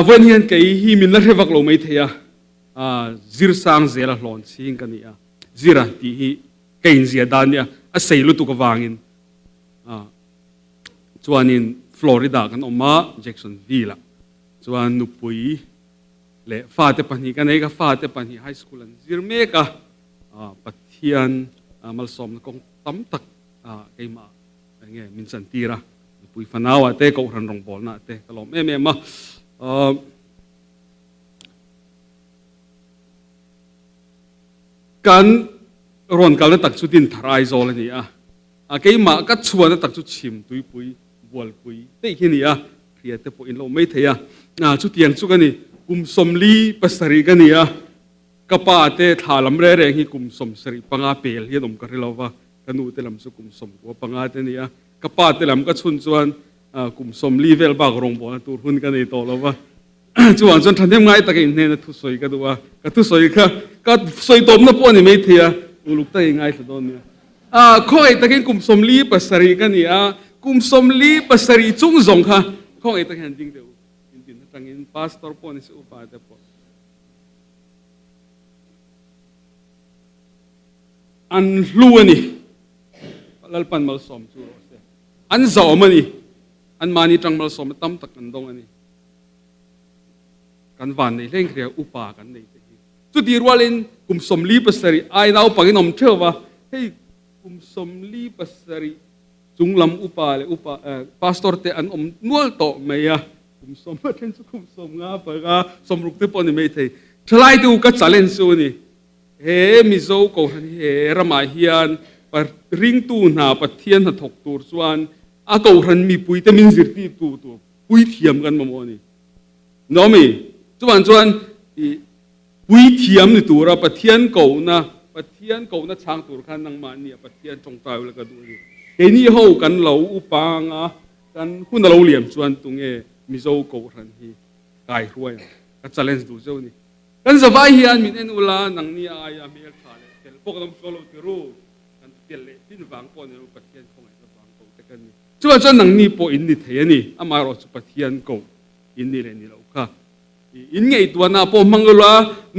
วันนี้ไอ้ฮิมินละเรวักโลไม่เทียจิรสังเจละหลอนชิงกันเนี่ยจิระที่ไอ้เจียดานเนี่ยอาศัยลุตุกวางินส่วนนี้ฟลอริดากันออกมาแจ็คสันวิลล์ส่วนนุปุยเล่ฟาเตปันฮีกันเองก็ฟาเตปันฮีไฮสคูลันจิรเมกะปัทยานมัลสมกงตั้มตักไอ้มาอย่างเงี้ยมินสันตีระนุปุยฟันเอาเตะก็รันรองบอลนะเตะก็ลองแม่มาการรอนการตักชุดินทรายโซลนี่ไอ้มาก็ชวนตักชุดชิมตุยปุยบอลปุยเตะที่นี่เพียรแต่พออินเราไม่เทียชุดยังชุกันนี่กุมสมลีปัสริกันนี่กป้าเตะถาลำเร่งให้กุมสมสริปังอาเปลยันอมกันเราว่ากันนูเตลำสุกุมสมว่าปังอาเตนี่กป้าเตลำก็ชุนชวนกุมสมลีเวลบากรงบอลตูรุนกันนี่โตแล้วว่าจวนจนทันทีง่ายตะกี้เนี่ยทุสอยกันดูว่าก็ทุสอยก็สอยตบนับปนนี่ไม่เทียลูกตะกี้ง่ายสุดตอนนี้ข้อไอ้ตะกี้กุมสมลีปัสริกันนี่กุมสมลีปัสริจุงจงค่ะข้อไอ้ตะกี้จริงเดียวจริงๆตั้งอินพาสตอร์ปนนี่สุภาพแต่ปนอันล้วนนี่ลัลปันมาสมจูโรเซอันจ่อมันนี่อันมานี่จังมาสมตั้มตักกันตรงอันนี้กันวันในเรื่องเรียกอุปากันในจุดที่ว่าเล่นกุมสมลีปัสริไอ้เราปากนมเชื่อว่าเฮ้ยกุมสมลีปัสริจุงลำอุปาเลยอุปาพาสตอร์เตอันนวลโตไม่กุมสมมาเช่นกุมสมงาปะสมรุกเตปอนไม่เททลายดูก็จะเล่นซูนี่เฮ้มิโซโกฮันเฮรามาฮิยันปะริงตูนาปะเทียนหัดถกตูร์ส่วนอากูฮันมีปุยแต่มินซิร์ตีตูปุยเทียมกันมาโมนี่น้องมีจวนปุยเทียมในตัวเราปะเทียนเก่านะปะเทียนเก่านะช่างตัวขันนังมันเนี่ยปะเทียนจงตายแล้วก็ดูดิเฮนี่เขากันเราอุปางกันคุณเราเหลี่ยมส่วนตรงเอมิโซโกรันฮีกายรวยกันจะเล่นดูเจ้านี่กันสบายเฮียนมินเอ็นอุลานังนี่อายาเมียขาเลยแต่พวกเราโซโลติรูกันเปลี่ยนเลยที่หนึ่งฟังก่อนเนี่ยปะเทียนของไอ้เราฟังเก่าแต่กันนี่จวนนังนี่พออินนี่เทียนี่อามาเราสุปะเทียนเก่าอินนี่เลยนี่เราค่ะอินไงตัวน่ะพอมังกรละ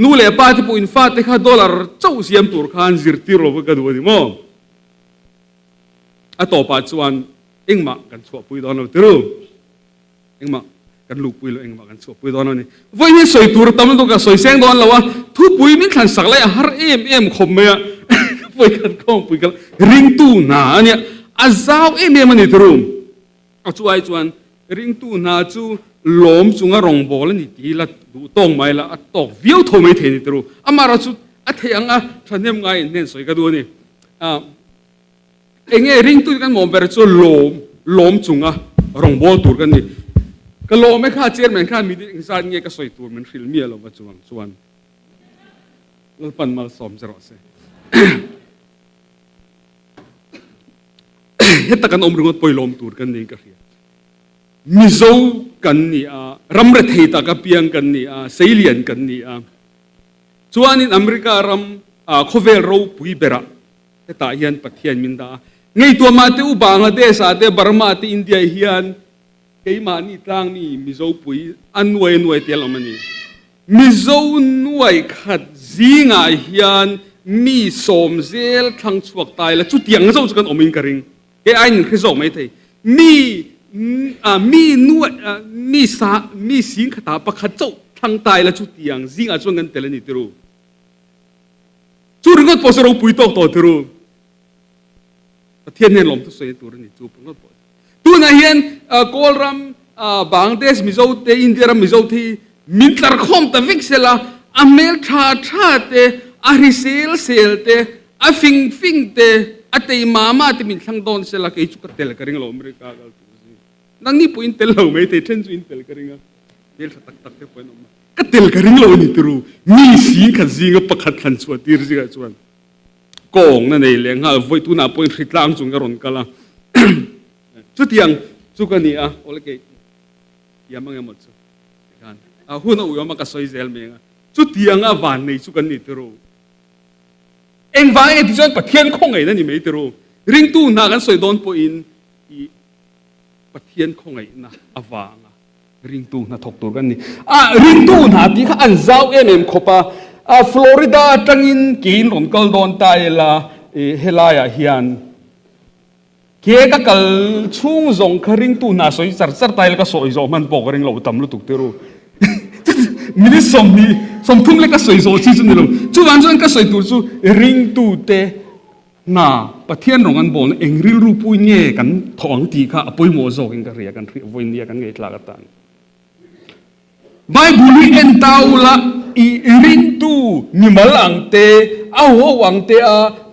นู่นเลยป้าที่พูอินฟาติค่าดอลลาร์เจ้าเสียมตัวขันซิร์ติโรบกันดูดิมั้งต่อไปชวนเอ็งมากันชัวปุยดอนเราติรูเอ็งมากันลูกปุยเราเอ็งมากันชัวปุยดอนเราเนี่ยวันนี้สวยตัวตั้มตัวกับสวยแสงดอนเราวะทุบปุยไม่ขันสักเลยฮาร์เอ็มคมเมียปุยกันข้องปุยกันริงตู้หนาเนี่ยอาซาวมันนี่ติรูเอาช่วยชวนริงตู้หนาจูลมจุงรองบอลนี่ทีละดูตรงไหมละตอกวิวทไม่เทนี่ตัวอามาเราจุเทียงท่านเนี่ยไงเนี่ยสวยกันดูนี่เองริงตุยกันมองไปแล้วจูลมจุงรองบอลตัวกันนี่ก็ลมไม่ค่าเจอเหมือนข้ามีดิอินซานเงี้ยก็สวยตัวเหมือนฟิลมีอะไรมาจวนแล้วปันมาสอมจะรอเสียเฮตกันอมรุงปอยลมตัวกันนี่ก็เรียมิโซกันนี่รัมเรทตากเปียงกันนี่เซเลียนกันนี่ชวนในอเมริการัมโคเวลโรปุยเบระแต่ตาเฮียนปัทเฮียนมินดาไงตัวมาเตอุบังเดสเตบาร์มาเตอินเดียเฮียนไงมานี่ตั้งนี่มิโซปุยอันนวยเตลมันนี่มิโซนวยขัดซิงเฮียนมีสมเซลทั้งสวกตายแล้วจุดยังเจ้ากันอมินกริงไอ้นี่คือสมไม่ใช่มีนวดมีสิงขตาปะขัดเจ้าทั้งตายแล้วจุดยังซิงจวนกันเตลนี่ติรูจูรงดพอสเราปุยโตโตติรูเทียนเนี่ยลมทุกส่วนตัวนี่จูรงดพอตัวนั้นเห็นโกลรัมบังเดสมิโซเตอินเดียรัมมิโซที่มินตาร์คอมตะวิกเซล่าอเมริกาชาเตอาริเซลเตอาฟิงเตอาเตมาเตมินทั้งโดนเซล่าเกจุกเตลกริงเราอเมริกากันนั่งนี่ปุยอินเตลเราไม่เตเช่นจูอินเตลกริงเดี๋ยวตักเตปุยน้องก็เตลกริงเรานี่ติรูมีสิงขัดซิงปะขัดขันสวดตีรซิกจวนกองนั่นเองเลยฮะไว้ตัวน่าปุยริตลางจุงกระรอนกันละจุดยังจุกันนี่โอเคยังไม่หมดสุดกันหุ่นเอาอยู่มาก็สวยเซลเมียจุดยังวันนี้จุกันนี่ติรูเอ็งวันนี้ที่จวนปะเทียนคงไงนั่นนี่ไม่ติรูริงตู้น่ากันสวยโดนปุยอินปะเทียนคงไงนะวาง ring tu na thok tur kan ni ring tu na ti kha an zau khopa Florida tangin kin ron kal don tai la helaya hian ke ka kal chung zong kha ring tu na soi char tai ka soi zo man pok ring lo tam lu tuk teru mini som thum le ka soi zo chi chu ni lo chu wan zon ka soi tur chu ring tu te na pathian rong an bol engril ru pu nge kan thong ti kha apoi mo zo king ka ria kan thri voin dia kan nge tla ka tan Bible en taula i ring tu ni malang te ho wang te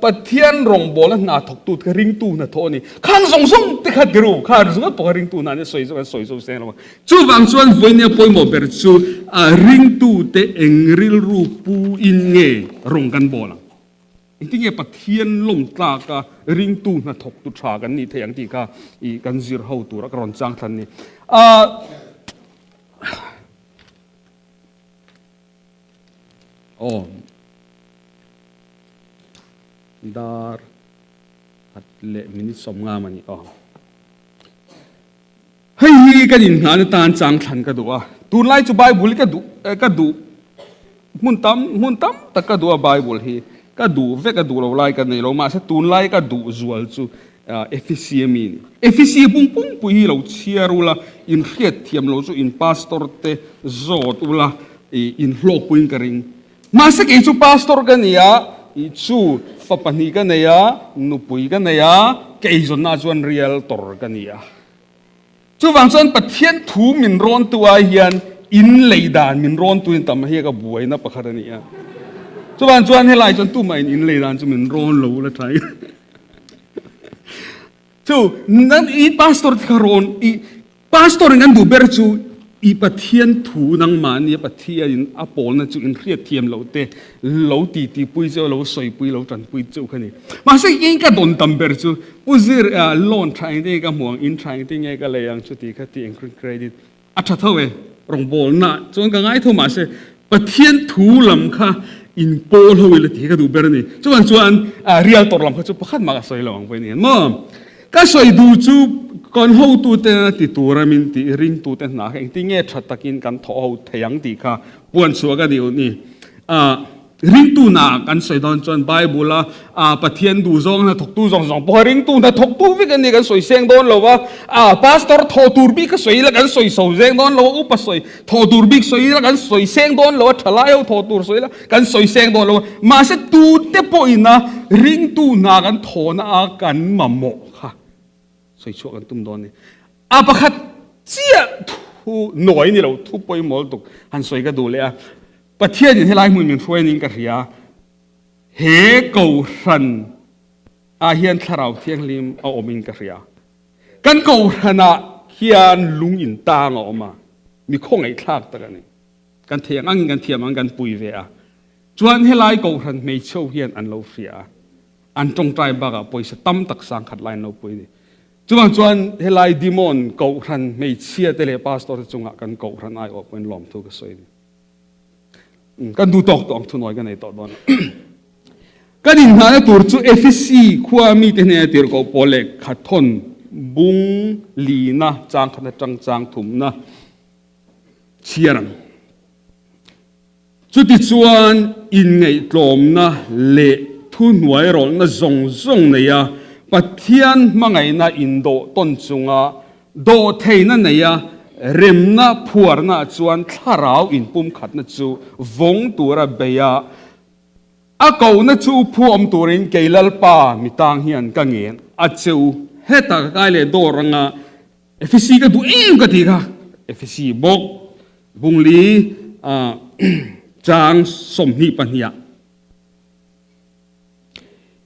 pathian rong bol na thok tu ka ring tu na thoni khang song te khat gru kha zunga po ring tu na ne soi zo sen lo chu wang chuan voin ne poi mo ber chu ring tu te engril ru pu in nge rong kan bolaที่เงี้ยปัทเทียนลมตากะริงตูน่ะถกตุชากันนี่เทียงที่กะอีกันซิรเฮาตัวรักรอนจังทันนี่ดาร์ฮัดเละมินิสมงามันนี่ให้กันอินงานตานจังทันกันดูตูไล่จูไบเบิลก็ดูมุนตั้มแต่ก็ดูไบเบิลฮีก็ดูเวก็ดูเราไล่กันนี่เรามาสักตูนไล่ก็ดูจวลจูefficieมีนี่ efficie ปุ่งปุยเราเชียรุละอินเรียดเทียมเราจูอินพาสตอร์เตจอดอุละอินโลกปุยกันริงมาสักอีจูพาสตอร์กันนี่อีจูฟับปนีกันนี่นุปุยกันนี่เกยจนน่าจวนเรียลตอร์กันนี่จูวังส่วนปัทเทียนถูมินร้อนตัวเฮียนอินเลยดานมินร้อนตัวอินตามเฮียกับบวยนะปะคาร์นี่จวนให้ไล่จนตู้ใหม่อินเลยดานจะเหมือนร้อนหลูละไทยจูนั่นอีพาสตอร์ที่เขาร้อนอีพาสตอร์งั้นดูเบอร์จูอีปะเทียนถูนังมันอีปะเทียนอาปอลนั่นจูอินเรียดเทียมเหลาเตเหลาตีปุยเจ้าเหลาสวยปุยเหลาจันปุยเจ้าแค่นี้มาสักยิ่งก็โดนตัมเบอร์จูปุยซีลอนทรายที่ก็ห่วงอินทรายที่ไงก็เลยยังชุดที่ก็ที่อินเครดิตอัศเท่าเว้รองบอลน่ะจนก็ง่ายทั่วมาเสปะเทียนถูลำค่ะอินโปลเขาเลยที่ก็ดูเบอร์นี่จวนเรียลตัวลำเขาจะประคัดมากสวยหลงไปนี่มั่งก็สวยดูจูก่อนเขาตัวเต็นติตัวรามินติริงตัวเต็นหนาเองที่เงี้ยชัดตะกินกันท้อเทียงตีค่ะปวนสัวกันเดียวนี่ริงตัวหนากันสวยตอนจนไบเบิลปะเทียนดูซองนะถกตัวซองพอริงตัวนะถกตัววิกันนี่กันสวยเสียงโดนเราว่าพาสตอร์ทอตูร์บิก็สวยแล้วกันสวยสาวเสียงโดนเราอุปสวยทอตูร์บิสวยแล้วกันสวยเสียงโดนเราทลายเอาทอตูร์สวยแล้วกันสวยเสียงโดนเรามาเสตูเตปอยนะริงตัวหนากันทอนะกันมาโมค่ะสวยชั่วกันตุ้มโดนนี่ประคัดเจี๊ยทูหน่อยนี่เราทุบไปหมดตุกหันสวยก็ดูเลยประเทศที่ไล่มือมันช่วยนิ่งกันเรียเฮกูรันเฮียนทาราวเทียงลิมเอาอมินกันเรียกันกูรันเฮียนลุงอินตางออกมามีข้องไอ้ทากตะกันนี่กันเทียงอังกันเทียมอังกันปุยเวียจวนให้ไล่กูรันไม่เช่าเฮียนอันเราเสียอันจงใจบักปุยสตั้มตักสังขัดไล่เราปุยนี่จวนให้ไล่ดิมอนกูรันไม่เชียเตเลปาสตอร์จงกันกูรันไอออกเป็นหลอมทุกข์สวยกันดูตอกทุนน้อยกันในตอนนั้นกันอินหาตัวจูเอฟซีขั้วมีเทเนติร์ก็โปเล็กขัดทนบุงลีนะจางขัดจางถุมนะเชียรังจุดที่ชวนอินไงกลมนะเละทุนไว้รอนนะจงเนี่ยปัทเทียนมังไงนะอินโดต้นจุงโดเทนั่นเนี่ยเริมน่ะผัวน่ะจวนทาราวอินปุ่มขัดน่ะจูวงตัวระเบียเขาน่ะจูพวมตัวเองเกลัลป้ามีตังเฮียนกังเงินจูเฮตักไกเลโดรังเอฟซีก็ดูเองก็ทีค่ะเอฟซีบกบุงลีจางสมนิปัญญา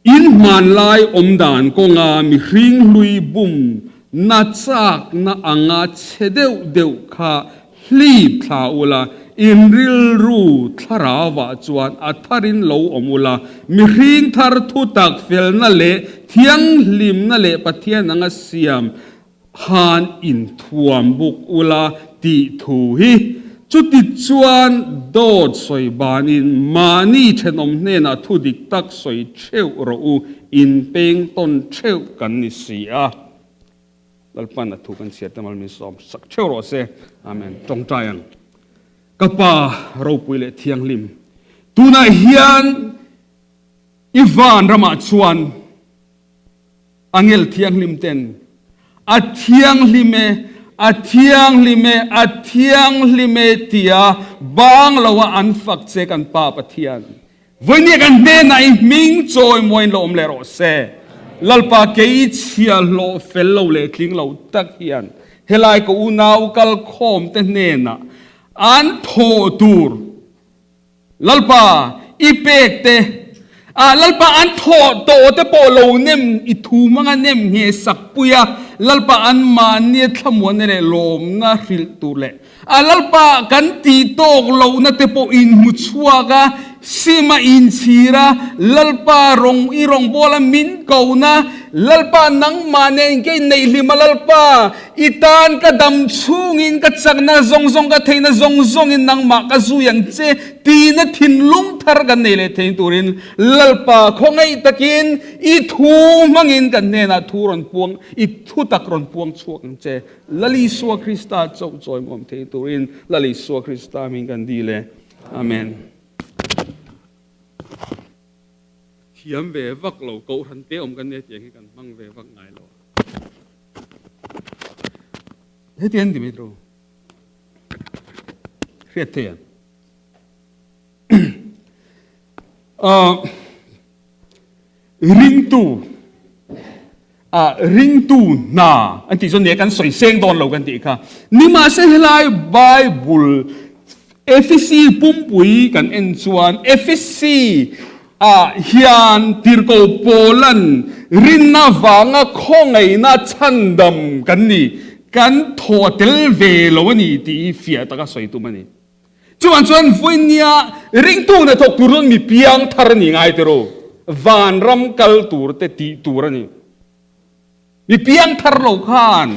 อินมันลายอมดานก็งามีริงลุยบุมนัดจากนัอังอาเชเดวข้าลีบทาอุลาอินริลรูทาราวาจวนอัทารินโลอมุลามีริงทาร์ทุตักเฟลนั่นเละเทียงลิมนั่นเละปะเทียนังเสียมฮานอินทวมบุกอุลาติทูฮีจุดที่จวนโดดสวยบานินมานีเชนอมเนน่ะทุดิกตักสวยเชวรูอินเปงต้นเชวกันนิเสีย lalpan athu kan siat tamal mi som sak chero se amen tong tayan kapa ro puile thiang lim tuna hian ivan rama chuan angel thiang lim ten a thiang lime tia bang lawa an fak che kan pa pathian voine kan ne nai ming choi moin lom le ro se lalpa ke chia lo fel lo le tling lo tak hian helai ko unau kal khom te ne na an tho tur lalpa ipek te lalpa an tho to te po lo nem I thu manga nem nge sakpuya lalpa an man ne thamon ne lom na hril tur le lalpa kan ti tok lo na te po in muchua ga sima in chira lalpa rong irong bola min ko na lalpa nang mane ke nei lima lalpa itan ka dam chungin ka chakna zong ka theina zong in nang ma ka zu yang che ti na thin lung thar kan nei le thein turin lalpa khongai takin I thu mangin kan ne na thuron puang I thu takron puang chuak che lali suwa krista chau choi mom thein turin lali suwa krista min kan dile amen thiam ve vak lo ko han te om kan ne tiang kan mang ve vak ngai lo he tian dimitro riat te ring tu na anti so ne kan soi seng don lo kan ti kha ni ma se helai bible FSC pumpui kan en chuan FSC hian tirko polan rinna wanga khongai na chandam kan ni kan thotel ve lo ni ti fia taka soi tu mani chuan voinia ring tu na thok turun mi piang thar ni ngai tero van ram kal tur te ti tur ani mi piang thar lo khan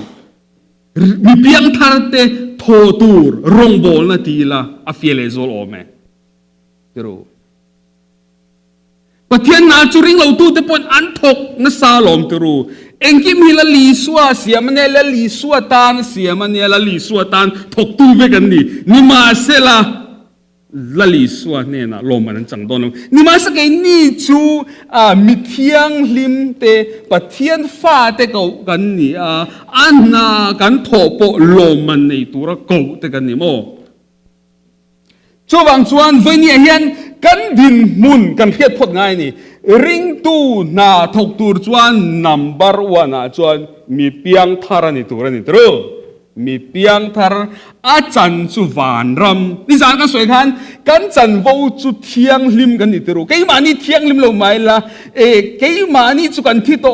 mi piang thar te tho tur rong bol na ti la a fiele zol ome tero pathian na churing lo tu te pon an thok na salom tero engkim hila li suwa siamane la li suwa tan siamane la li suwa tan thok tu ve kan ni ma sela la li suwa ne na loman chang don ni ma sa ke ni chu mi thiang lim te pathian fa te ko kan ni anna kan tho po loman nei tura ko te kan ni mo chuwang chuan voinia hian kan din mun kan phiat phot ngai ni ring tu na thok tur chuan number 1 chuan mi piang thar ani tur ani tro mi piang thar a chan chu van ram ni san ka soi khan kan chan vo chu thiang lim kan ni tro ke ma ni thiang lim lo mai la ke ma ni chu kan thi to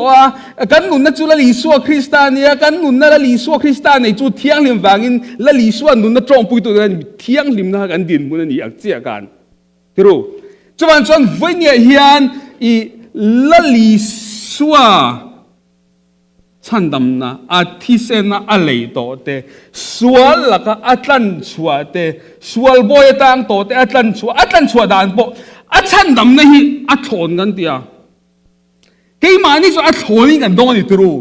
kan nun na chu la li suwa kristania kan nun na la li suwa kristan nei chu thiang lim wangin la li suwa nun na trong pui to thiang lim na kan din mun ni ak chia kan tro chuan voinia hian I la li suwa chandam na athisena alei to te sual laka atlan chua te sual boy tang to te atlan chua dan po achandam na hi athon kan tia ke mani so athoni kan dong ni tru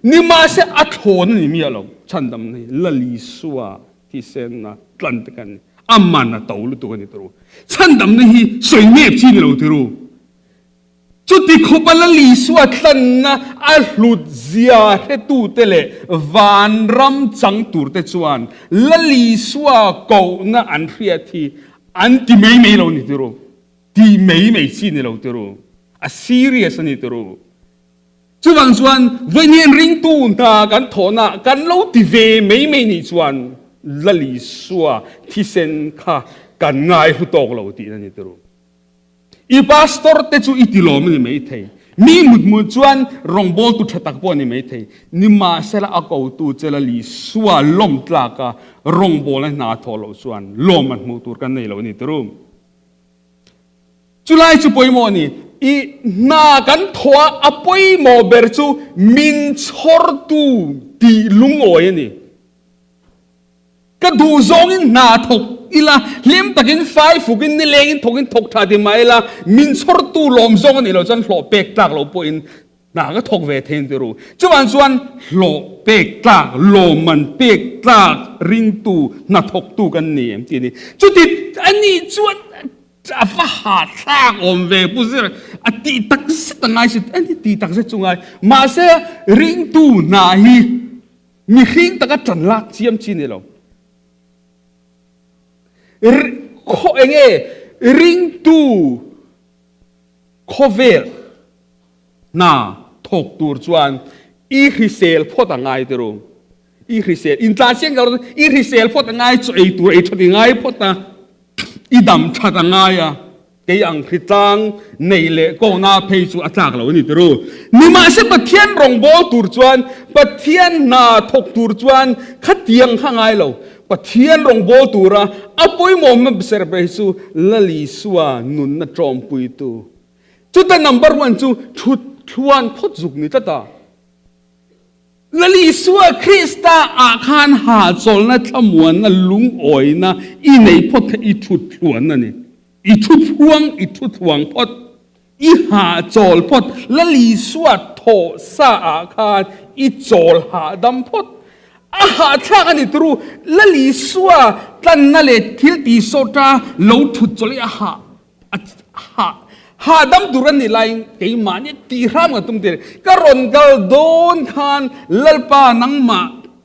ni ma se athon ni mi alo chandam na la li suwa thisena tlan te kan amana tawlu to kan ni tru chandam na hi soi nep chi ni lo tru chuti khopala li suatlan na ahlut zia he tu tele van ram chang tur te chuan la li suwa ko na an hria thi anti mei lo ni tiro ti mei chi ni lo tiro a serious ni tiro chuwang chuan voinian ring tu na kan thona kan lo ti ve mei ni chuan la li suwa thi sen kha kan ngai hu tok lo ti na ni tiro I pastor te chu itilom ni mei thei mi mut chuan rongbol tu thatak po ni mei thei ni ma sela akau tu chela li suwa lom tlaka rongbol na tholo chuan lom an mu tur kan nei lo ni trum chulai chu poimo ni I na kan thoa apoi mo ber chu min chor tu ti lungoi ni ka du zong in na thok ila lim takin fai fukin ni lengin thokin thok tha di mai la min chor tu lom zong ni lo chan hlo pek tak lo po in น่าก็ทกเวทเทนติรูจวนส่วนโลเปกตากโลมันเปกตากริงตูน่าทกตูกันเนี่ยทีนี้จุดที่อันนี้ส่วนจะฟ้าหาทางอมเวปุษย์อดีตตักสิตั้งไงสิอันนี้ตีตักสิจุงไงมาเสริงตูน่าฮีมีหิงตักจันลักเชียมชีนี่เราข้อเองริงตูโคเวลน่าทกตูจวนอีคริเซลพอตั้งไงติรูอีคริเซลอินทราเชียงเราอีคริเซลพอตั้งไงจุไอตัวไอชัดยังไงพอตั้งอีดำชัดยังไงอะเกี่ยงคริตังในเล่ก็น่าเพย์จูอัตากเรานี่ติรูนี่มาเสปะเทียนรองโบตูจวนปะเทียนน่าทกตูจวนขัดยังข้างไงเราปะเทียนรองโบตูระอปุยโมมันเสร์ฟไปสู่ละลิสวานุนนัดจอมปุยตูจุดที่ number 1จูชุดชวนพดจุกนี่ตาละลิสวาคริสตาอาคารหาจลนะทำวันนะลุงอ้อยนะอีในพดอีชุดชวนนั่นนี่อีชุดห่วงพดอีหาจลพดละลิสวาโทสาอาคารอีจลหาดำพดอาหาทางนี้ตรูละลิสวาตันนั่นเลยทิลตีโซตาโลทุดจลอาหาดำดุรันนี่ไลน์เกี่ยมันเนี่ยตีรามกันตุ้มเตะก็รอนกัลโดนขันลัลปานังมา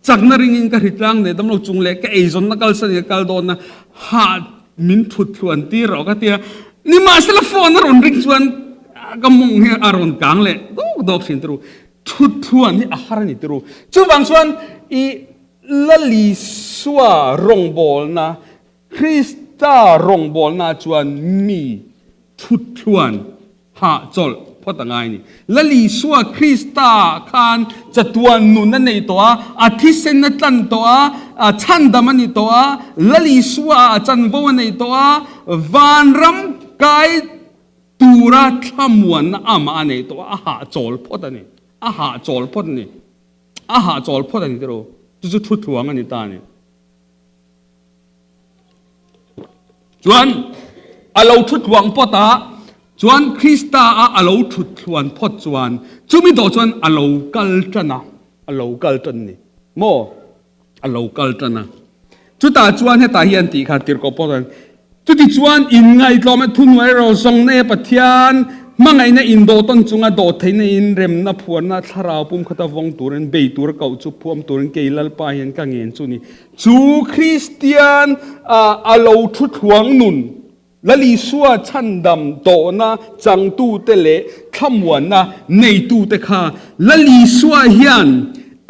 จากนริงินก็หิตลังเนี่ยดำเราจุงเล็กก็เอซอนนักกัลสันกัลโดนนะหามินทุดชวนตีเราก็ตีนี่มาเซลโฟนรอนริงชวนก็มองเห็นอารมณ์กลางเลยดอกสินตรูทุดชวนนี่อาหารนี่ตรูจุบางส่วนอีละลิสวารองบอลนะคริสตารองบอลนะชวนมีชุดชวนหาจลพอตั้งไงนี่ละลิสวาคริสตาคานจะตัวนุนนั่นในตัวอาทิเซนนันตัวชันดามันในตัวละลิสวาจันโวในตัววานรำกายตูระทำวันอามาในตัวอาหาจลพอตั้งนี่อาหาจลพอตั้งนี่อาหาจลพอตั้งนี่ตัวจุดชุดชวนกันนี่ตานี่จวนอาเราทุดหวังพอตาจวนคริสตาอาเราทุดหวังพอจวนจุมีตัวจวนอาเรากัลจันนะอาเรากัลจันนี่โมอาเรากัลจันนะจุดตาจวนให้ตาเฮียนตีขาติรกพอตันจุดที่จวนอินไงตัวมันทุนไว้เราส่งเนปทยานมังไงเนี่ยอินโดต้นจุงอาโดดให้เนี่ยอินเรมนับพวนนัทราวปุ่มขตาวงตัวนั้นเบยตัวเก่าจุพวมตัวนั้นเกยลัลปาเห็นกังเงินจุนี่จูคริสเตียนอาเราทุดหวังนุนละลิสวาชันดำโตนะจังตูเตเลขมวันนะในตูเตคาละลิสวาเฮียน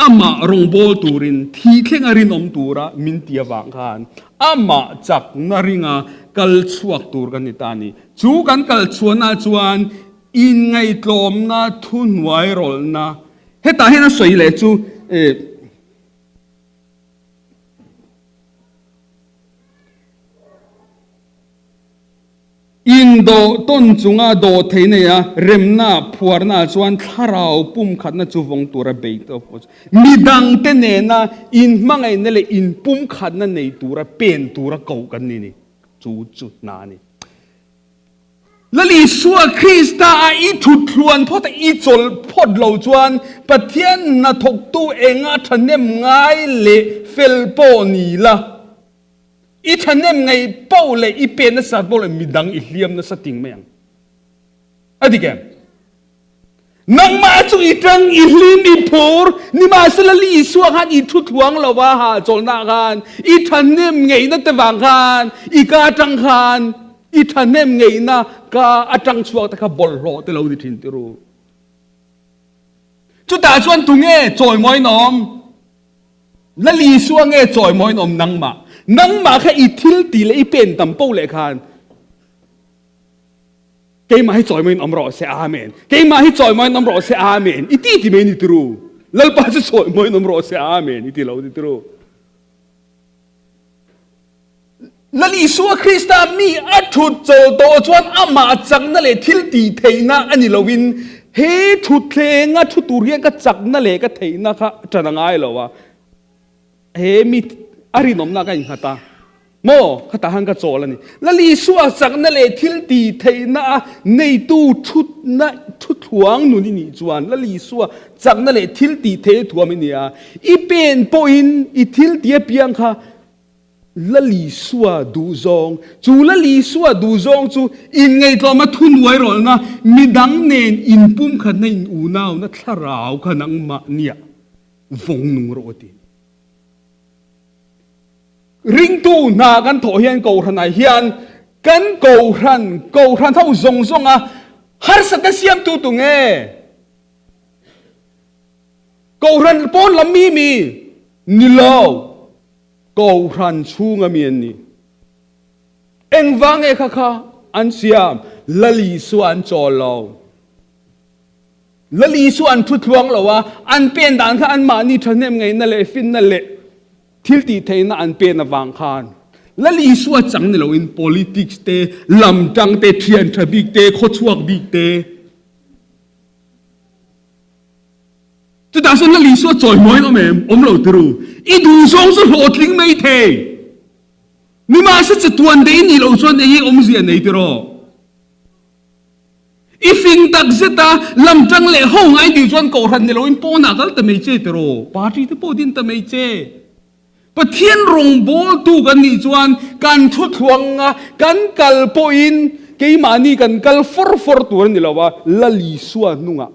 อามารงโบตูรินที่เข่งอรินอมตูระมินเตียวังคานอามาจากนาริงากัลชวกตูรกันนิตานีจูกันกัลชวนาจวนอินไงตลอมนะทุนไวรอลนะเฮตาเฮนะสวยเลยจูอินโดต้นจุงอาโดเทเนียเรมนาพัวนาจวนทาราวปุ่มขัดนาจูวงตัวระเบิดตัวพอมีดังเตเนนะอินมังไงนั่นเลยอินปุ่มขัดนั่นในตัวระเป็นตัวระเก่ากันนี่จูจุดนานี่ละลิสวาคริสตาอีทุดทวนเพราะแต่อีจลพอดเหล่าจวนปะเทียนนาทกตัวเองอาทันเนมไงเลเฟลโปนีละอีทันเนมไงเป้าเลยอีเป็นนัสสัตว์บ่เลยมีดังอีเลียมนัสติงไม่ยังอะดิแกนังมาจุอีตังอีลิมอีพูร์นี่มาสละลีสวากันอีทุดหวังละว่าหาจลนากันอีทันเนมไงนั่นแต่บางกันอีกาจังกันอีทันเนมไงนะกาอาจังสวาแต่ข้าบอลโลแต่เราดิทินติรูจุดตาชวนตุงเง่จอยมอยนอมละลีสวาเง่จอยมอยนอมนังมาแค่อีทิลตีเลยอีเป็นตัมโป้เลยคันเกมาให้จอยมันอมรอเสียอาเมนเกมาให้จอยมันอมรอเสียอาเมนอีที่เมนิตรูแล้วป้าจะจอยมันอมรอเสียอาเมนอีที่เราดิตรูแล้วลิสวาคริสต์มีอัตุโจโตจวนอามาจักนั่นเลยทิลตีเทน่าอันนี้เราวินเฮทุดเลงทุดตุเรียนก็จักนั่นเลยก็เทน่าค่ะจะนั่งไงเราวะเฮมีอารินอมนากันอินขตา โมขตาหังกะโจลนี่ละลีสัวจักนั่นเลยทิลตีเทนะในตู้ชุดนะชุดหวงนู่นนี่จวนละลีสัวจักนั่นเลยทิลตีเทถัวมิเนียอีเป็นปอินอีทิลตีเปียงค่ะละลีสัวดูจงจูละลีสัวดูจงจูอินไงตัวมาทุนไว้หรอนะมีดังเนนอินปุ่มขันในอูนาวนะทราวขันังมาเนี่ยวงนุงโรตีริงตูนากันโถเฮียนโกรันไอเฮียนกันโกรันเท่าจงอ่ะฮาร์สัตเสียมตูตุงโกรันปนลำมีนิลาวโกรันชูงมีนนี่เอ็งวังค่ะอันเสียมละลีส่วนจอลาวละลีส่วนทุดวงเราว่าอันเป็นด่านค่ะอันมานี่ทำเนี่ยไงนั่นแหละฟินนั่นแหละทิลตีเทน่าอันเป็นนวางคานและลีสัวจังเนี่ยเราอิน politics เตลำจังเตเทียนทบิกเตโคชวกบิกเตจะด่าส่วนละลีสัวจ่อยมวยก็แม่อมเราตรู้อีดูสองสุดโหดลิงไม่เทนี่มาสักตัวเดียวนี่เราส่วนเองอมเสียไหนตรู้อีฟินตักเสตาลำจังเล่ห้องไอ้ดิส่วนโกรันเนี่ยเราอินปอนักแต่ไม่เจตรู้ปาร์ตี้ที่ปอดินแต่ไม่เจปะเทียนรงโบตูกันนี่จวนการทุทวงกันกัลปอินเกี่ยมานี่กันกัลฟอร์ตัวนี่ละว่าละลีสัวนุงะ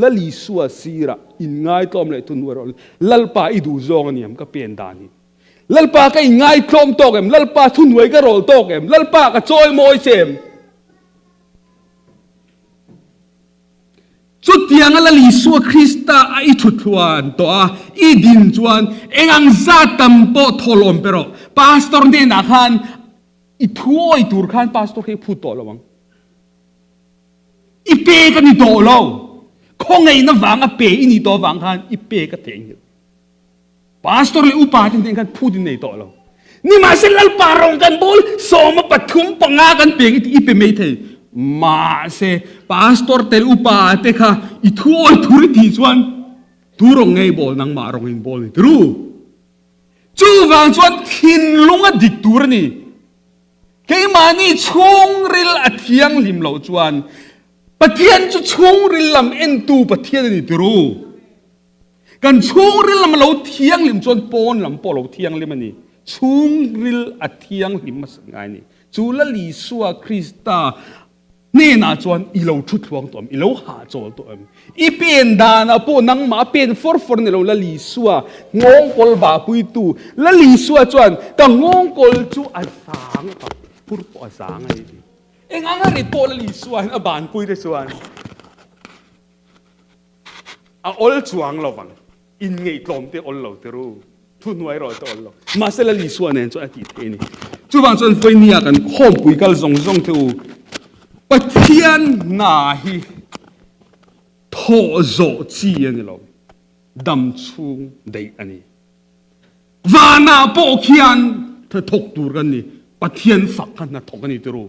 ละลีสัวซีระอินง่ายตอมเลยทุนวรลลัลปาอิดูจองนี่มันก็เปลี่ยนดานี่ลัลปาก็ง่ายคลอมโตเกมลัลปาทุนไว้ก็รอลโตเกมลัลปาก็จอยมอยเซมจุดยังละลีสัวคริสต์ไอทุทวนตัวอีดินจวนเอ็งซาตัมโปทอลอมเปโรพาสตอร์เนี่ยนักขันอีทัวอีตูร์ขันพาสตอร์ให้พูดต่อละวังอีเปกันนี่ต่อแล้วคงไงนะวังอ่ะเปอีนี่ต่อวังขันอีเปก็เถียงอยู่พาสตอร์เลยอุปาทินเองกันพูดในต่อแล้วนี่มาเสร็จแล้วปารองกันบุลสมปฐุมปังอากันเปอีเปไม่เทมาเสพาสตอร์เตลอุปาเตค่ะอีทัวทุริติจวนทุรงไงบอลนังมารองอินบอลนี่รู้จูวังจวนทินลุงอดิกตูรนี่เกี่ยมานี่ชงริลอธิยังลิมเหล่าจวนปะเทียนจะชงริลลำเอ็นตูปะเทียนนี่รู้กันชงริลลำเหล่าเทียงลิมจวนปนลำปอเหล่าเทียงลิมนี่ชงริลอธิยังลิมมาสังไงนี่จูละลีสัวคริสตานี่น่าจวนอีเราชุดวงตัวอีเราหาจอลตัวอีเป็นดานะพวกนังมาเป็นฟอร์นี่เราละลีสัวงงกอลบาปุยตูละลีสัวจวนแต่งงกอลจูอาสางกับพูดอาสางอะไรดีเอ็งงั้นนี่พวกละลีสัวอ่ะบานปุยได้ส่วนอ่ะอลจวงเราวังอินไงกลมเตอลเราเตรู้ทุนไว้รอตัวอลเรามาเสละลีสัวเนี่ยจวนอาทิตย์นี้จูบางจวนไฟเนี่ยกันข้อมปุยกันส่งเท่าปะเทียนนาฮีโทโจจีอันนี้เราดำชุงเดียอันนี้วานาโปเขียนเธอถกตูกันนี่ปะเทียนฝักกันนะถกกันนี่ตัวรู้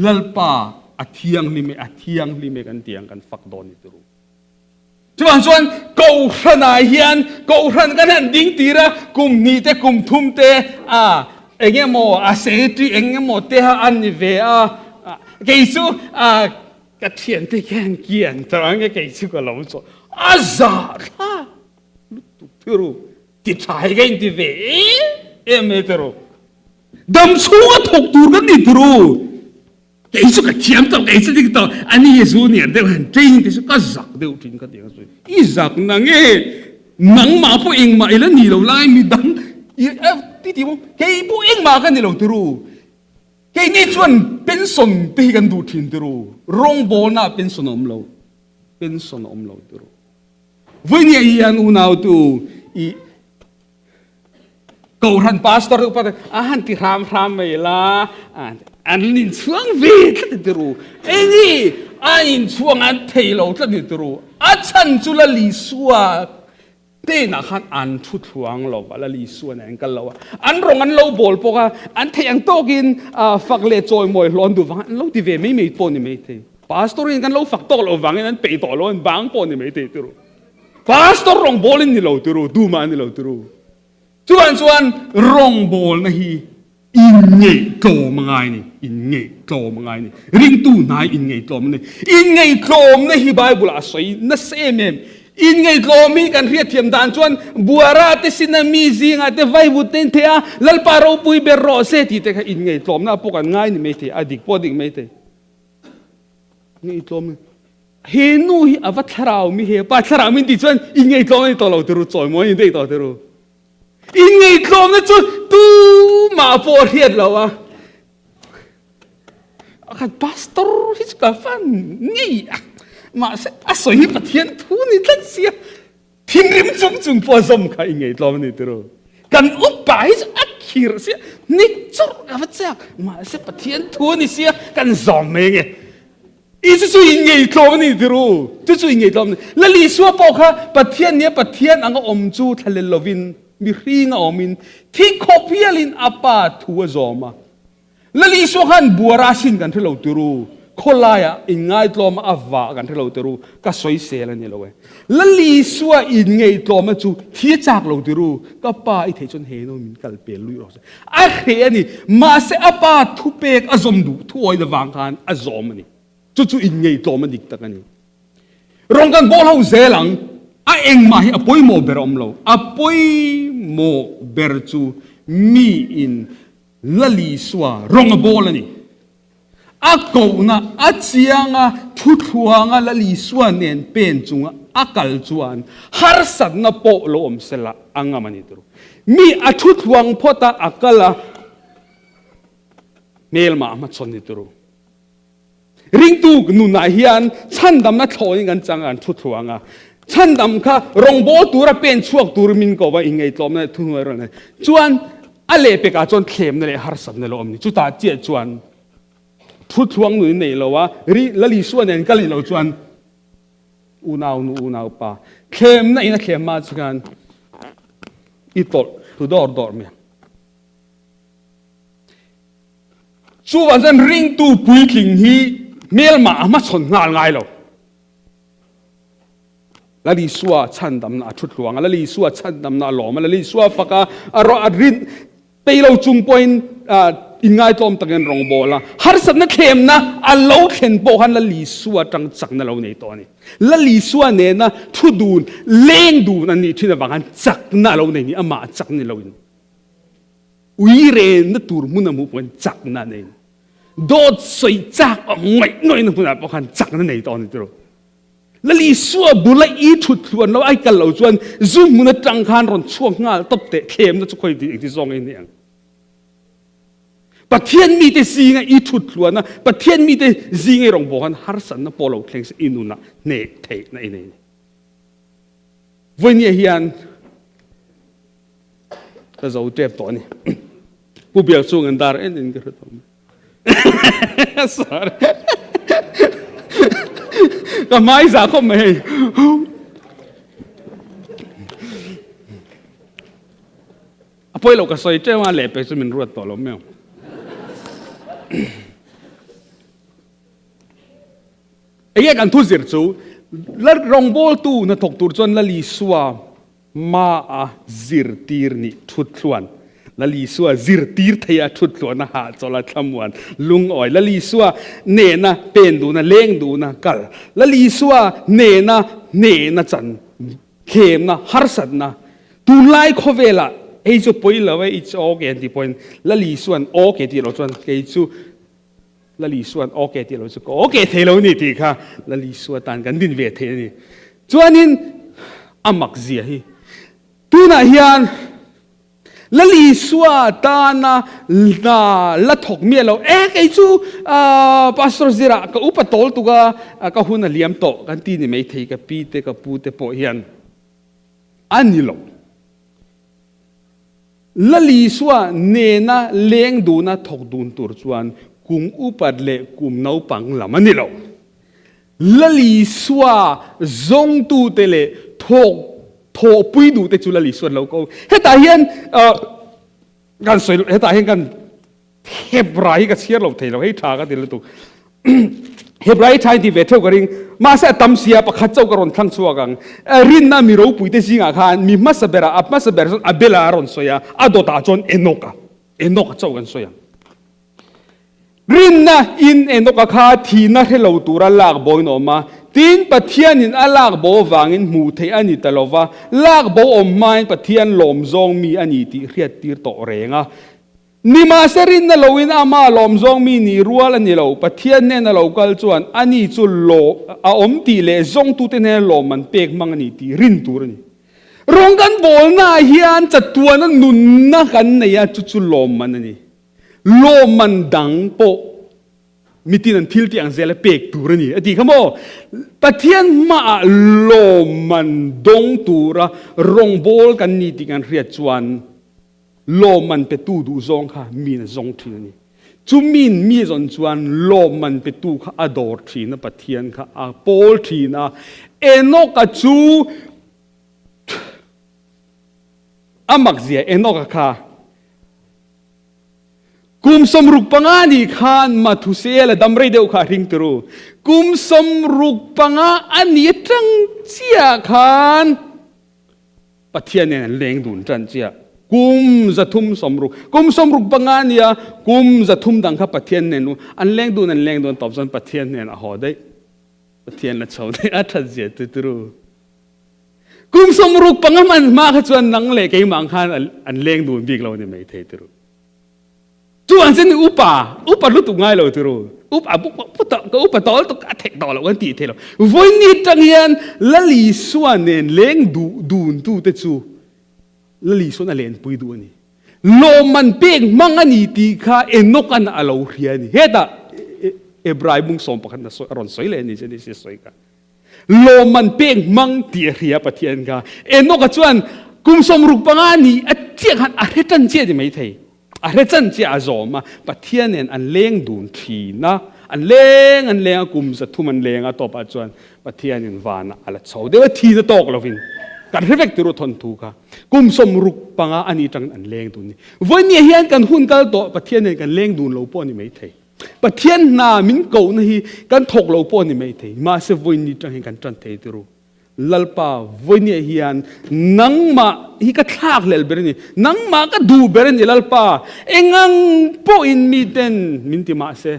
ลัลปาอาเทียงลิเมกันเทียงกันฝักโดนนี่ตัวรู้จวนส่วนกูรันเฮียนกูรันกันนั่นดิ้งตีระกุมนี่เตกุมทุ่มเตเอ็งโมเสตีเอ็งโมเตหะอันนี้เวเกซูกระเทียนที่แกงเกียนตรังเกซูก็ลงโซอาซาค่ะลุตุพิรูติดชายกันที่เวเมตรูดำชัวถกตูกันนี่ตรูเกซูกระเทียมต่อเกซูที่ต่ออันนี้เยซูเนี่ยเดี๋ยวเห็นจริงที่สุดก็จักเดี๋ยวจริงก็เดี๋ยวสุดอีจักนังนังมาพวกเองมาไอ้แล้วนี่เราไล่มีดังที่ว่าเกย์พวกเองมากันนี่เราตรูเกย์นี่ชวนเป็นสนตีกันดูทินตรูร้องโบน่าเป็นสนมเราเป็นสนมเราตรูวันนี้ยังอุณาตูอีกูรันพาสตอร์ก็พูดอันที่รำไม่ละอันนี้ช่วงเวทตรูเอ้นี่อันนี้ช่วงอันเทโลตัดตรูอาชันจุลลิสัวเต้นักขันอันทุทวงเราละลิสัวนั่นกันเราอันรองอันเราบอลปกอันเทียงโตกินฝักเล่จอยมวยลอนดูฟังเราที่เวไม่ปนนี่ไม่เทพาสตอร์นี่กันเราฝักโตเราฟังนั้นเปย์ต่อเราบางปนนี่ไม่เทตรูพาสตอร์รองบอลนี่เราตรูดูมันนี่เราตรูชวนรองบอลนะฮี อินเงยโกมังไงนี่อินเงยโกมังไงนี่ริงตูนายอินเงยโกมันนี่อินเงยโกมในฮิบายบุลาสวยนัสเอเมมอินเงยโกมีกันเรียกเทียมดานชวนบัวราเตสินามีซิงาเตไววุเตนเทียลัลปารูปุยเบรโรเซติเตค่ะอินเงยโกมน่าพวกกันง่ายนี่ไม่เทอดิกพอดิกไม่เทเงยโกมเฮนูฮิอวัตราวมีเฮปัตราวมินติชวนอินเงยโกมนี่ตัวเราเตรุจอยมวยนี่ได้ตัวเตรุอินเงยโกมนั่นชวนตูมาพอเรียดแล้ววะอาพาสตอร์ฮิสกาฟันนี่มาเสอสวยประเทศทุนนี่ตั้งเสียทิ้งริมจุงพอสมค่ะอินเงยโกมนี่เตรุกันอุปายจะอักขีรเสียนี่จุดกับว่าจะมาเสประเทศทุนนี่เสียกันสอมเองอีจะช่วยยังไงโคลนี่ที่รู้จะช่วยยังไงโคลนี่แล้วลีสัวบอกค่ะประเทศนี้ประเทศอังกฤษอมจูทะเลลวินมีรีงอมินที่คบเพียลินอาปาทัวจอมาแล้วลีสัวขันบัวราชินกันที่เราที่รู้คนลายอิงไงโคลมาอาวากันที่เราที่รู้ก็สวยเสียแล้วนี่เราเว้ยแล้วลีสัวอิงไงโคลมาจูที่จากเราที่รู้ก็ป้าไอเทชนเฮโนมินกัลเปลุยเราสิไอ้เฮียนี่มาเสอาปาทุเปกอจมดูทุยเดวังกันอจอมนี่จู่ๆอินเงยตัวมันดิกตะกันนี่รองกันบอลเขาเซลังไอเองมาให้อภัยโมเบรอมเราอภัยโมเบรจูมีอินลลีสวารองบอลนี่อากูนะอาเจียงอ่ะทุกหัวงอ่ะลลีสวาเนียนเป็นจุงอ่ะอากัลจวนฮาร์สันนะโปโลอมเซละอังอามันนี่ตัวมีอาทุกหัวงพอตาอากัลเมลมามาชนนี่ตัวริงตูกนุนายฮิอันฉันดำนัดโอยกันจังอันทุกหัวงอ่ะฉันดำค่ะรองโบตัวระเป็นช่วงตัวมินก็ว่าอิงไงตัวนั้นทุนไว้แล้วเนี่ยจวนอะไรเปกาจวนเข้มนั่นแหละฮาร์สันนั่นแหละอมนี่จุดตาเจียจวนทุกหัวงนู่นนี่เราว่าละลิส่วนเนี่ยก็ลิเราจวนอูนาวป่าเข้มนั่นนะเข้มมาจากกันอีตอดทุดอร์เมียส่วนนั้นริงตูปุยคิงฮีเมลมาชนงานไงเราแล้วลีสัวชันดำนาชุดหลวงแล้วลีสัวชันดำนาหล่อมาแล้วลีสัวฟักอารอรินเตยเราจุงปอยอินไงตอมตั้งเงินรองบอลละฮาร์สันนักเข้มนะอัลโลเข็นโบฮันแล้วลีสัวจังจักนั่นเราในตัวนี้แล้วลีสัวเนี่ยนะทุดูนเล่งดูนั่นนี่ที่เราบางอันจักนั่นเราในนี้อามาจักนี่เราอินอุยเรนนั่นตัวมุนมุปนจักนั่นเองโดดใส่จักไม่น้อยนึงพูดอะไรพวกhanจักนั่นเองตอนนี้ตัวแล้วลีสัวบุลอีทุดชวนเราไอ้กันเราชวนซุ่มมันจังคันรอนช่วงงานตบเตะเข้มนั่นจะคอยดีอีกที่สองเองเนี่ยประเทศมีแต่สิ่งอีทุดชวนนะประเทศมีแต่สิ่งรองบอกhanฮาร์สันนะพอเราเคร่งอินุนะเนเทนะอินนี่วันนี้เฮียนก็จะเอาเจ็บตัวนี่ผู้เบียดสู้กันดาร์เอ็นนี่ก็รู้ตัวsorry ก็ไม่สักคนไม่พอเราก็ใส่เจ้ามาเล็บไปจนมันรวดต่อแล้วไม่ไอ้กันทุจิรจูแล้วรองบอลตูน่ะถกตัวจนละลีสัวมาจิรตีร์นี่ทุดชวนละลีสัวจิรตีร์ทยาทุดชวนนะฮะจละทำวันลุงอ้อยละลีสัวเนนะเป็นดูนะเล่งดูนะกัลละลีสัวเนนะจันเข้มนะฮาร์สันนะตูไล่ขเวล่ะไอ้จูป่วยแล้วไอ้จูโอเคที่ป่วยละลีสัวโอเคที่เราชวนไอ้จูละลีส่วนโอเคที่เราจะโอเคเทเรานี่ทีค่ะละลีส่วนต่างกันดินเวทนี่จวนนี้อามักเสียฮีตัวน่ะเฮียนละลีส่วนตานะละถกเมียเราไอ้จู่พาสตอร์ซิระก็อุปโตลตัวก็หุ่นเลี้ยมโตกันที่นี่ไม่เทกับปีเตกับปูเตปอเฮียนอันนี้เราละลีส่วนเนน่ะเลี้ยงดูนะถกดูนตัวจวนกุมอุปัดเละกุมนาวปังละมันนี่เราละลีสัวจงตูเตเลทอปุยดูเตจุละลีสัวเราก็เฮตาเฮียนกันสวยเฮตาเฮียนกันเฮบรายก็เชียร์เราเทเราให้ทากันเดลตุเฮบรายไทยที่เวทเท่ากันริงมาเสตำเสียปะขัดเจ้ากระรอนทั้งชัวกังรินน่ามีรู้ปุยเตจิงอาคารมีมาสเบราอับมาสเบราอับเบลารอนสวยอดอตาจอนเอนโนกา enok chau kan soyang rin na in enok kha thi na thelo tura lak boy no ma tin pathian in alak bo wangin mu thei ani talova lak bo om mai pathian lom zong mi ani ti riat tir to renga ni ma serin na loin ama lom zong mi ni rual ani lo pathian ne na lo kal chuan ani chu lo a om ti le zong tu te ne lo man pek mang ani ti rin tur ni rong kan bol na hian chatuan an nun na kan ne ya chu chu lom man ani lom man dang po mitin an thil ti ang zela pek tur ni ati khamo pathian ma lom man dong tura rong bol kan ni ti kan riat chuan lom man pe tu du zong kha min zong thin ni chu min mi zon chuan lom man pe tu kha ador thin na pathian kha a pol thin a enok ka chu amak zia enok kha kum somruk pangani khan mathu sela damrei deu kha ring turu kum somruk panga ani tang chia khan pathian ne leng dun tran chia kum zathum somruk pangania kum zathum dang kha pathian ne nu an leng dun top zon pathian ne na ho dai pathian la chau dai a tha je turu kum somruk pangaman ma kha chuan nang le ke mang khan an leng dun bik lo ne mai thei turu chuan sen upa lu tu ngai lo turu upa tol to ka thek dol wan ti thelo voi ni tang hian lali suan nen leng dun tu te chu lali suan alen pui du ni lo man pek mang ani ti kha enok an alo hria ni heta Hebraic bung som pakhan na so aron soi le ni je ni se soi ka lo man pek mang ti hria pathian ka enok a chuan kum som ruk pangani a chiak han a hetan che di mai thei a rechan che a zoma pathian nen an leng dun thi na an leng kum za thum an leng a to pa chuan pathian in wana ala chau de thi na tok lovin kan reflect ro thon thu ka kum som ruk panga ani tang an leng dun ni voi ni hian kan hun kal to pathian nen kan leng dun lo po ni mai thei pathian na min ko na hi kan thok lo po ni mai thei ma se voi ni tang kan tran thei tu lalpa voi ni hian nang ma hi ka thak lel berni nang ma ka du berni lalpa engang po in mi ten min ti ma se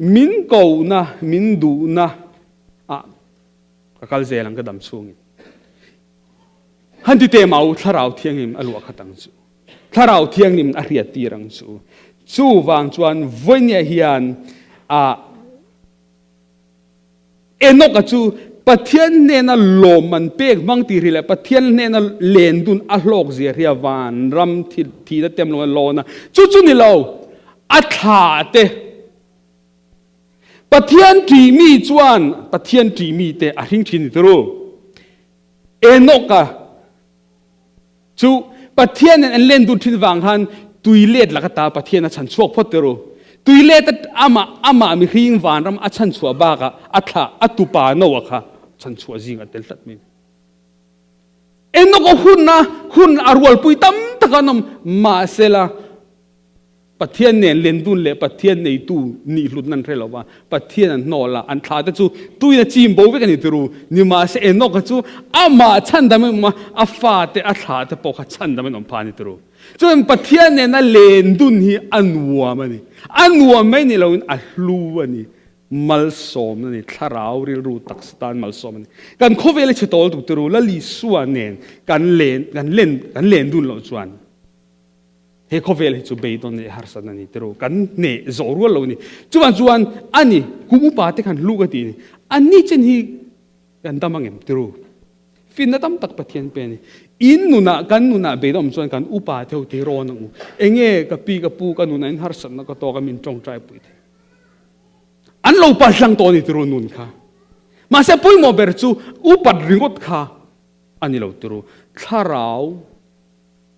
min ko na min du na a ka kal zelang ka dam chung han ti te mau tharau thiang him alwa khatang chu tharau thiang nim a riat ti rang chu wang chuan voi ni hian a enok a chu pathian ne na lom man pek mang ti rile pathian ne na len dun a hlok zia ria van ram thi da tem lo na chu ni lo a tha te pathian tri mi chuan pathian tri mi te a hing thin tru enoka chu pathian an len dun thin wang han tuilet la ka ta pathian a chan chuak phot tru tuilet ama mi hring van ram a chan chua ba ka a tha atupa no wa kha chan chua jing atel tat mi enok hun arwal pui tam takanom ma sela pathian ne lendun le pathian nei tu ni hlut nan relowa pathian an nola an tha ta chu tuina chim bo ve kan ituru ni ma se enok chu ama chan da ma afa te a tha te po kha chan da men om phani turu chun pathian ne na lendun hi anwa mani anwa mai ni lo a hlu ani mal som ni tharau ril ru takstan mal som ni kan khovele chitol tu turu la li suan nen kan len dun lo chuan he khovel chu beidon ne harsan ani tero kan ne zoru lo ni chuan ani kumu pa te kan luga ti ni ani chen hi kan tamangem tero fin na tam tak pathian pe ni in nuna kan nuna beidom chuan kan upa theu te ro na enge ka pi ka pu ka nuna in harsan na ka to ka min chong trai pui the an lo pa hlang to ni tero nun kha ma se pui mo ber chu upat ringot kha ani lo tero tharau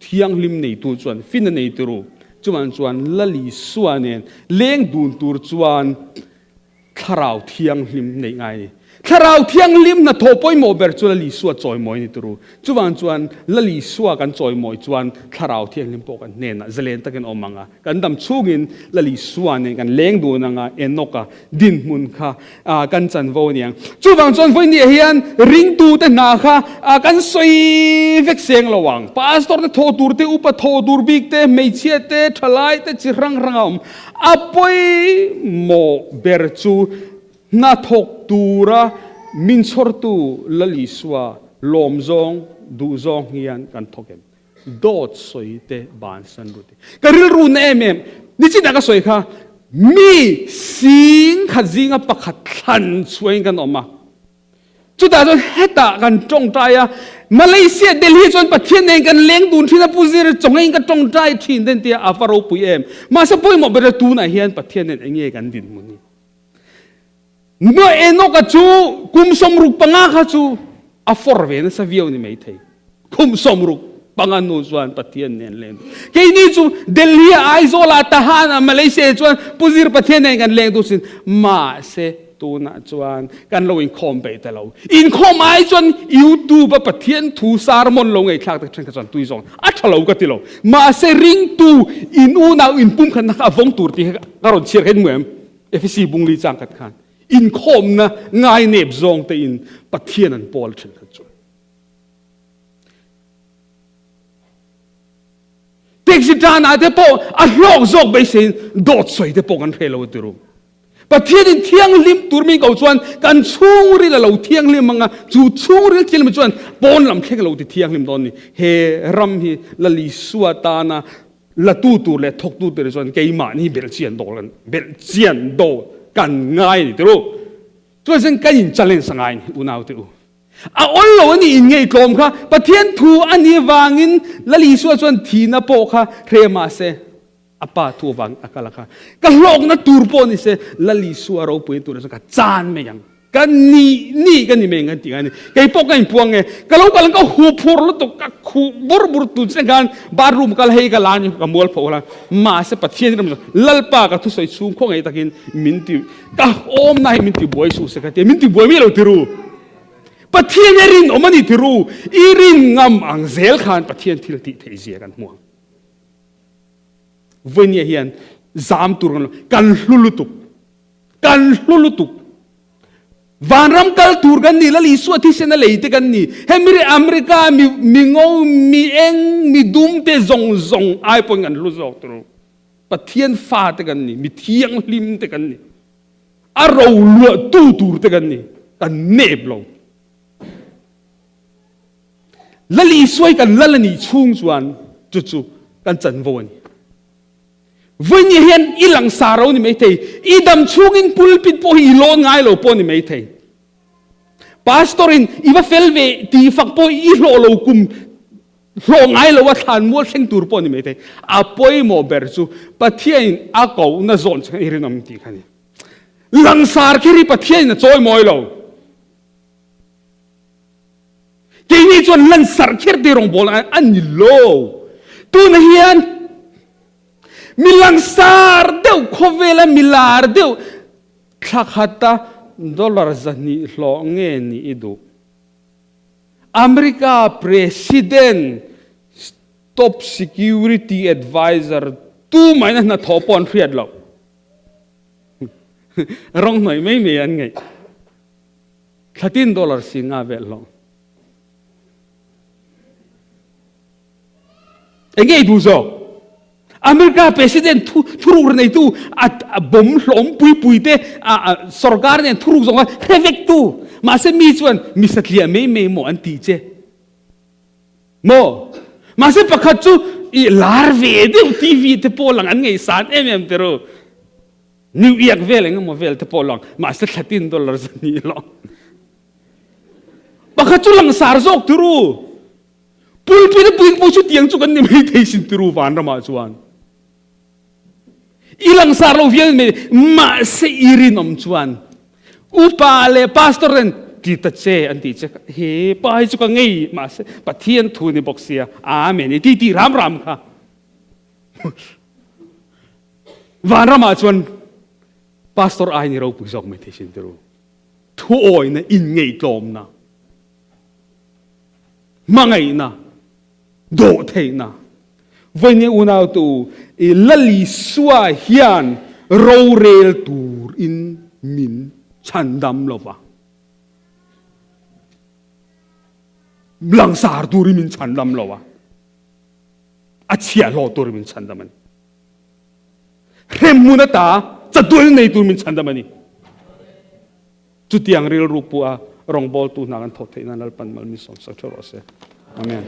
thiang lim nei tu chuan fin nei turu chuan lali suanen leng dun tur chuan tharau thiang lim nei ngai ถ้าเราเที่ยงลิมนะโทปอยโมเบอร์จวนลีสัวจอยมอยนี่ตัวจวนจวนละลีสัวกันจอยมอยจวนถ้าเราเที่ยงลิมปกันเนนะเจเลนตะกันอมังกันดำชูกินละลีสัวเนี่ยกันเลี้ยงดูนังเอ็นนกดินมุนค่ะกันจันโวเนี่ยจวนจวนโวเนี่ยเฮียนริงตูเตนาค่ะกันสวยเวกเสียงระวังพาสตอร์เนี่ยโทตูร์เตอุปโทตูร์บิกเตไม่เชี่ยเตทลายเตจิรังรังอมปอยโมเบอร์จูนาทกตูระมินชอร์ตูลลิสวาลมจงดูจงเฮียนกันทกเอ็มโดดสวยเตบานสันรุติการิลรูนเอเมมนี่จิตนักสวยค่ะมีสิ่งขัดจิงปักขัดขันสวยกันออกมาจุดแต่จนเฮตากันจงใจมาเลเซียเดลีจนประเทศเองกันเลี้ยงดูที่นับผู้เสียจงเองกันจงใจที่เดินเตียอาฟาโรปุยเอ็มมาสปุยหมดไปเลยตูน่ะเฮียนประเทศเองเองกันดินมุนีเมื่อเอ็นกจูคุมสมรุกปังอาขจูอาฟอร์เวนสวิโอนี่ไม่ใช่คุมสมรุกปังอานูจวนประเทศเนี่ยเล่นแค่นี้จูเดลีไอโซลาทหารมาเลเซียจวนผู้เสียประเทศเองกันเลี้ยงดูสิมาเสตัวน่ะจวนกันเราอินคอมไปแต่เราอินคอมไอจวนยูทูบประเทศทูสารมนลงไอ้คลากแต่ฉันก็จวนตุยจงอัฐเราก็ติเรามาเสริงตูอินอูน่าอินปุ่มขันนักอวงตูร์ที่กระโดดเชียร์เห็นเหมือนเอฟซีบุงลีจังกัดขันอินคอมนะง่ายเน็บจงแต่อินประเทศนั้นพอลเช่นกันจวนเด็กสิจานาเตปออัลลอฮ์จงไปเส้นโดดสวยเตปอกันเฮลาวติรุประเทศนี้เที่ยงลิมตัวมีเขาจวนกันชูริละเราเที่ยงลิมมังจูชูริเที่ยงลิมจวนปนลำเที่ยงเราเที่ยงลิมตอนนี้เฮรัมฮีละลิสวตานะละตูตูเลทกตูเตอร์จวนเกี่ยมานี่เบลเจียนโดกันเบลเจียนโดกันง่ายนี่ติรุตัวเส้นกันยินจัลเลนสังไงอุณาวติรุอัลลอฮ์นี่อินไงกลมค่ะประเทศทูอันนี้วางินละลิสวจวนทีน่ะปอค่ะเรมาเซapa tu wang akalaka kalok na turpo ni se lali suaro pu tu na ka chan me yang kan ni kan ni me ngan ti ani kai pok kan puang e kalau kalang ka hu phur lo to ka khu bur bur tu se gan barum kal hei ka lan ka mol pho la ma se pathian ram lalpa ka thu soi sum khong ai takin min ti ka om nai min ti boy su se ka te min ti boy mi lo tiru pathian rin omani tiru irin ngam ang zel khan pathian thil ti thei zia kan muangวันนี้เฮียนจามตัวกันลุลุตุวานรำกัลตัวกันนี่แล้วลิสวที่เซนเลยที่กันนี่เฮมิริอเมริกามีงงมีเองมีดุมเตจงไอพวกกันลุจอกตัวปะเทียนฟ้าที่กันนี่มีเทียงลิมที่กันนี่อารมณ์ลัวตู้ที่กันนี่กันเนบลงแล้วลิสวยกันแล้วนี่ชุ่งชวนจู่ๆกันจันโวนวันนี้เห็นอีหลังสารนี่ไม่ใช่อีดำช่วงอินพุลปิดพออีโลง่ายโลปอนี่ไม่ใช่พาสตอรินอีว่าเฟลเวตีฝักพออีโลโลกุมโลง่ายโลว่าทานมัวเส้นตูร์ปอนี่ไม่ใช่อาปอยโมเบอร์ซูปะเทียนอาเกาน่าจนเช่นอีรินอมตีกันนี่หลังสารแค่รีปะเทียนน่ะจอยมอยโลทีนี้จนหลังสารแค่ที่รองบอลอันนี้โลตัวนี้เห็นมิลังซาร์เดียวโคเวลมิลาร์เดียวขักฮัตตาดอลลาร์จันนี่หลงเงินนี่อีดูอเมริกาประธานท็อป security advisor ตู้ไม่นั่นนะท็อปออนเฟียดหรอกร้องหน่อยไม่มีอันไง$13สิงห์เวลลองเอ็งไงดูซะอเมริกาประธานทุรุกในตู้บ่มหลอมปุยเตสรการเนี่ยทุรุกส่งว่าเฮเวกตู้มาเสมีชวนมีสัตเลียไม่หมออันตีเจโมมาเสปะคัดจูอีลาร์เวเดวทีวีเตโปลังอันไงสารเตโรนิวยอร์กเวลงโมเวลเตโปลังมาเส$13สันนี่ลองปะคัดจูลังสารจอกทุรุปุยปุยชุดยังจุกันนี่ไม่ได้สินทุรุวานรามาจวนilang sarlo vian me ma se irinom chuan upa le pastoren kita che anti che he pai chu ka ngei ma se pathian thu ni boksia amen ti ram kha van rama chuan pastor ai ni ro pu jok me the sin tru thu thu oi na in ngei tlom na mangai na do thei na với những unao tu lali xua hian râu rel tur in min chan dam lova langsar tur min chan dam lova achia lo tur min chan dam ani remuna ta chadul nei tur min chan dam ani chu tiang ril rupua rong bol tu na kan thot thei na nal pan mal mi som sa thoro se amen.